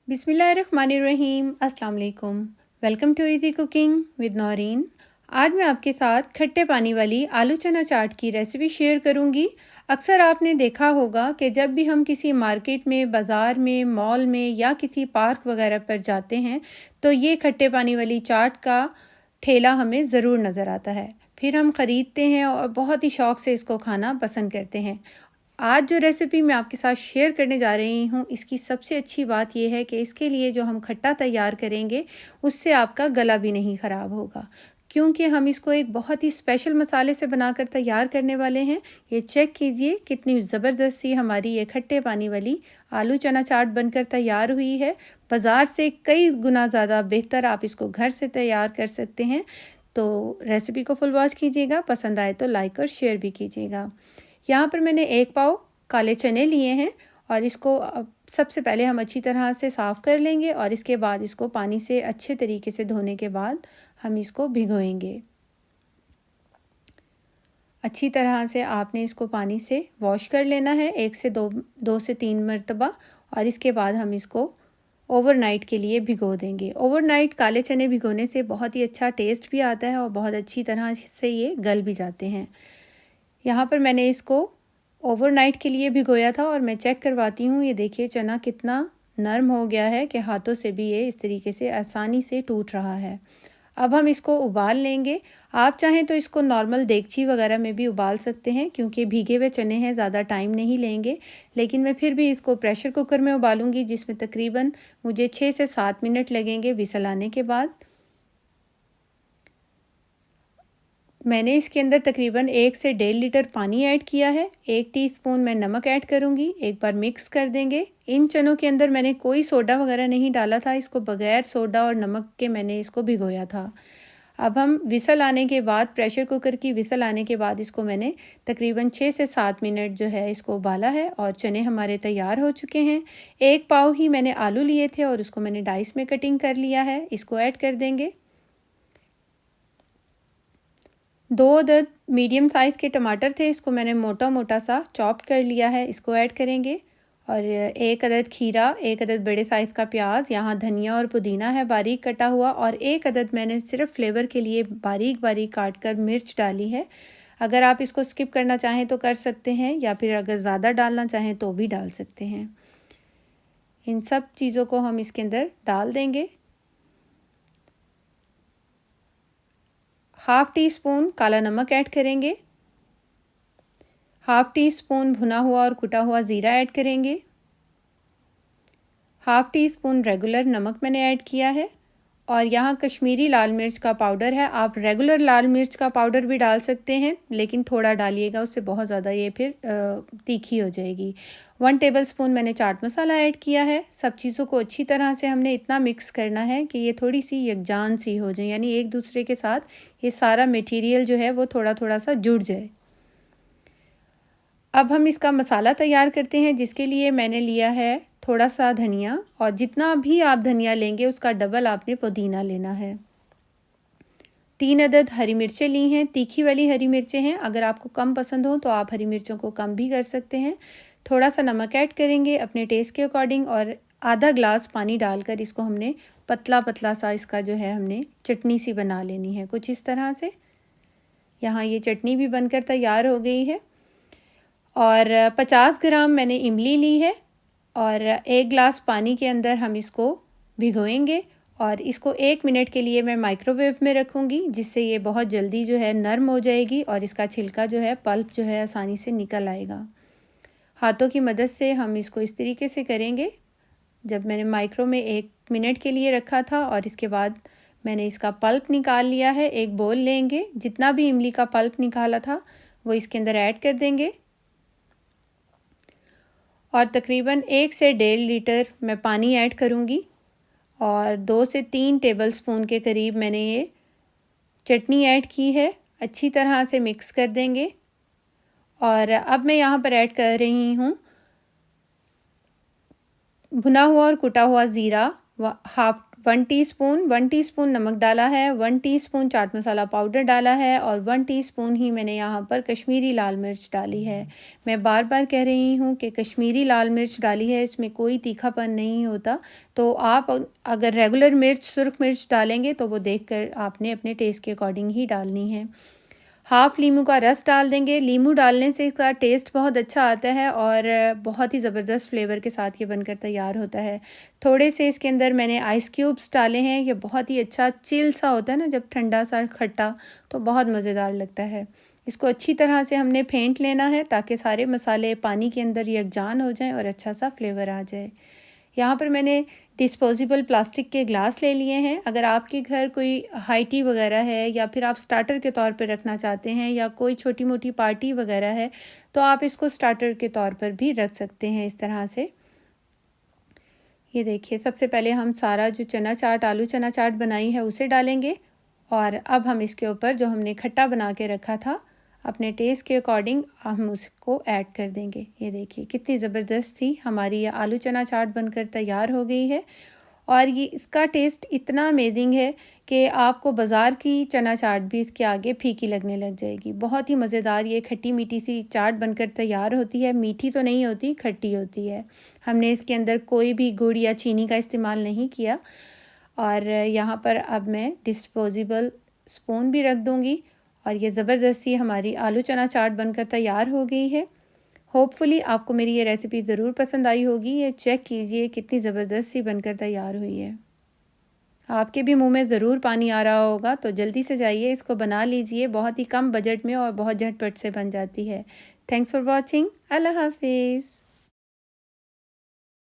बिस्मिल्लाहिर्रहमानिर्रहीम। अस्सलाम वालेकुम। Welcome to easy cooking with Naureen. आज मैं आपके साथ खट्टे पानी वाली आलू चना चाट की रेसिपी शेयर करूंगी। अक्सर आपने देखा होगा कि जब भी हम किसी मार्केट में, बाज़ार में, मॉल में या किसी पार्क वगैरह पर जाते हैं तो ये खट्टे पानी वाली चाट का ठेला हमें ज़रूर नज़र आता है। फिर हम ख़रीदते हैं और बहुत ही शौक़ से इसको खाना पसंद करते हैं। आज जो रेसिपी मैं आपके साथ शेयर करने जा रही हूँ, इसकी सबसे अच्छी बात यह है कि इसके लिए जो हम खट्टा तैयार करेंगे उससे आपका गला भी नहीं ख़राब होगा, क्योंकि हम इसको एक बहुत ही स्पेशल मसाले से बनाकर तैयार करने वाले हैं। ये चेक कीजिए कितनी ज़बरदस्त सी हमारी ये खट्टे पानी वाली आलू चना चाट बनकर तैयार हुई है। बाज़ार से कई गुना ज़्यादा बेहतर आप इसको घर से तैयार कर सकते हैं। तो रेसिपी को फुल वॉच कीजिएगा, पसंद आए तो लाइक और शेयर भी कीजिएगा। यहाँ पर मैंने 1 पाव काले चने लिए हैं और इसको सबसे पहले हम अच्छी तरह से साफ़ कर लेंगे और इसके बाद इसको पानी से अच्छे तरीके से धोने के बाद हम इसको भिगोएंगे। अच्छी तरह से आपने इसको पानी से वॉश कर लेना है 2 से 3 मरतबा, और इसके बाद हम इसको ओवरनाइट के लिए भिगो देंगे। ओवरनाइट काले चने भिगोने से बहुत ही अच्छा टेस्ट भी आता है और बहुत अच्छी तरह से ये गल भी जाते हैं। यहाँ पर मैंने इसको ओवरनाइट के लिए भिगोया था और मैं चेक करवाती हूँ। ये देखिए चना कितना नरम हो गया है कि हाथों से भी ये इस तरीके से आसानी से टूट रहा है। अब हम इसको उबाल लेंगे। आप चाहें तो इसको नॉर्मल देगची वगैरह में भी उबाल सकते हैं, क्योंकि भीगे हुए चने हैं, ज़्यादा टाइम नहीं लेंगे। लेकिन मैं फिर भी इसको प्रेशर कुकर में उबालूंगी, जिसमें तकरीबन मुझे 6 से 7 मिनट लगेंगे विसल आने के बाद। मैंने इसके अंदर तकरीबन 1 से 1.5 लीटर पानी ऐड किया है। 1 टीस्पून मैं नमक ऐड करूँगी। एक बार मिक्स कर देंगे। इन चनों के अंदर मैंने कोई सोडा वगैरह नहीं डाला था, इसको बग़ैर सोडा और नमक के मैंने इसको भिगोया था। अब हम विसल आने के बाद, प्रेशर कुकर की विसल आने के बाद इसको मैंने तकरीबन 6 से 7 मिनट जो है इसको उबाला है और चने हमारे तैयार हो चुके हैं। 1 पाव ही मैंने आलू लिए थे और उसको मैंने डाइस में कटिंग कर लिया है। इसको ऐड कर देंगे। 2 अदद मीडियम साइज़ के टमाटर थे, इसको मैंने मोटा मोटा सा चॉप कर लिया है, इसको ऐड करेंगे। और 1 अदद खीरा, 1 अदद बड़े साइज़ का प्याज, यहाँ धनिया और पुदीना है बारीक कटा हुआ, और 1 अदद मैंने सिर्फ फ्लेवर के लिए बारीक बारीक काट कर मिर्च डाली है। अगर आप इसको स्किप करना चाहें तो कर सकते हैं, या फिर अगर ज़्यादा डालना चाहें तो भी डाल सकते हैं। इन सब चीज़ों को हम इसके अंदर डाल देंगे। हाफ़ टी स्पून काला नमक ऐड करेंगे। हाफ़ टी स्पून भुना हुआ और कुटा हुआ ज़ीरा ऐड करेंगे। हाफ़ टी स्पून रेगुलर नमक मैंने ऐड किया है। और यहाँ कश्मीरी लाल मिर्च का पाउडर है। आप रेगुलर लाल मिर्च का पाउडर भी डाल सकते हैं, लेकिन थोड़ा डालिएगा, उससे बहुत ज़्यादा ये फिर तीखी हो जाएगी। 1 टेबलस्पून मैंने चाट मसाला ऐड किया है। सब चीज़ों को अच्छी तरह से हमने इतना मिक्स करना है कि ये थोड़ी सी यकजान सी हो जाए, यानी एक दूसरे के साथ ये सारा मटेरियल जो है वो थोड़ा थोड़ा सा जुड़ जाए। अब हम इसका मसाला तैयार करते हैं, जिसके लिए मैंने लिया है थोड़ा सा धनिया, और जितना भी आप धनिया लेंगे उसका डबल आपने पुदीना लेना है। 3 अदद हरी मिर्चें ली हैं, तीखी वाली हरी मिर्चें हैं। अगर आपको कम पसंद हो तो आप हरी मिर्चों को कम भी कर सकते हैं। थोड़ा सा नमक ऐड करेंगे अपने टेस्ट के अकॉर्डिंग, और आधा ग्लास पानी डालकर इसको हमने पतला पतला सा इसका जो है हमने चटनी सी बना लेनी है, कुछ इस तरह से। यहाँ ये चटनी भी बनकर तैयार हो गई है। और 50 ग्राम मैंने इमली ली है, और 1 गिलास पानी के अंदर हम इसको भिगोएंगे, और इसको 1 मिनट के लिए मैं माइक्रोवेव में रखूँगी, जिससे ये बहुत जल्दी जो है नरम हो जाएगी और इसका छिलका जो है, पल्प जो है, आसानी से निकल आएगा। हाथों की मदद से हम इसको इस तरीके से करेंगे। जब मैंने माइक्रो में 1 मिनट के लिए रखा था और इसके बाद मैंने इसका पल्प निकाल लिया है। एक बोल लेंगे, जितना भी इमली का पल्प निकाला था वो इसके अंदर ऐड कर देंगे, और तकरीबन 1 से 1.5 लीटर मैं पानी ऐड करूँगी, और 2 से 3 टेबलस्पून के करीब मैंने ये चटनी ऐड की है। अच्छी तरह से मिक्स कर देंगे। और अब मैं यहाँ पर ऐड कर रही हूँ भुना हुआ और कुटा हुआ ज़ीरा, 1 टीस्पून नमक डाला है, 1 टीस्पून चाट मसाला पाउडर डाला है और 1 टीस्पून ही मैंने यहाँ पर कश्मीरी लाल मिर्च डाली है। मैं बार बार कह रही हूँ कि कश्मीरी लाल मिर्च डाली है, इसमें कोई तीखापन नहीं होता। तो आप अगर रेगुलर मिर्च, सुर्ख मिर्च डालेंगे तो वो देखकर आपने अपने टेस्ट के अकॉर्डिंग ही डालनी है। हाफ़ लीमू का रस डाल देंगे। लीमू डालने से इसका टेस्ट बहुत अच्छा आता है और बहुत ही ज़बरदस्त फ्लेवर के साथ ये बनकर तैयार होता है। थोड़े से इसके अंदर मैंने आइस क्यूब्स डाले हैं। ये बहुत ही अच्छा चिल सा होता है ना, जब ठंडा सा खट्टा, तो बहुत मज़ेदार लगता है। इसको अच्छी तरह से हमने फेंट लेना है ताकि सारे मसाले पानी के अंदर यकजान हो जाएं और अच्छा सा फ्लेवर आ जाए। यहाँ पर मैंने डिस्पोजेबल प्लास्टिक के ग्लास ले लिए हैं। अगर आपके घर कोई हाई टी वगैरह है या फिर आप स्टार्टर के तौर पर रखना चाहते हैं या कोई छोटी मोटी पार्टी वगैरह है, तो आप इसको स्टार्टर के तौर पर भी रख सकते हैं इस तरह से। ये देखिए, सबसे पहले हम सारा जो चना चाट, आलू चना चाट बनाई है उसे डालेंगे और अब हम इसके ऊपर जो हमने खट्टा बना के रखा था, अपने टेस्ट के अकॉर्डिंग हम उसको ऐड कर देंगे। ये देखिए कितनी ज़बरदस्त सी हमारी ये आलू चना चाट बनकर तैयार हो गई है और ये इसका टेस्ट इतना अमेजिंग है कि आपको बाज़ार की चना चाट भी इसके आगे फीकी लगने लग जाएगी। बहुत ही मज़ेदार ये खट्टी मीठी सी चाट बनकर तैयार होती है। मीठी तो नहीं होती, खट्टी होती है। हमने इसके अंदर कोई भी गुड़ या चीनी का इस्तेमाल नहीं किया। और यहाँ पर अब मैं डिस्पोजेबल स्पून भी रख दूँगी और ये ज़बरदस्ती हमारी आलू चना चाट बनकर तैयार हो गई है। होपफुली आपको मेरी ये रेसिपी ज़रूर पसंद आई होगी। ये चेक कीजिए कितनी ज़बरदस्त सी बनकर तैयार हुई है। आपके भी मुंह में ज़रूर पानी आ रहा होगा, तो जल्दी से जाइए इसको बना लीजिए। बहुत ही कम बजट में और बहुत झटपट से बन जाती है। Thanks for watching. अल्लाह हाफिज़।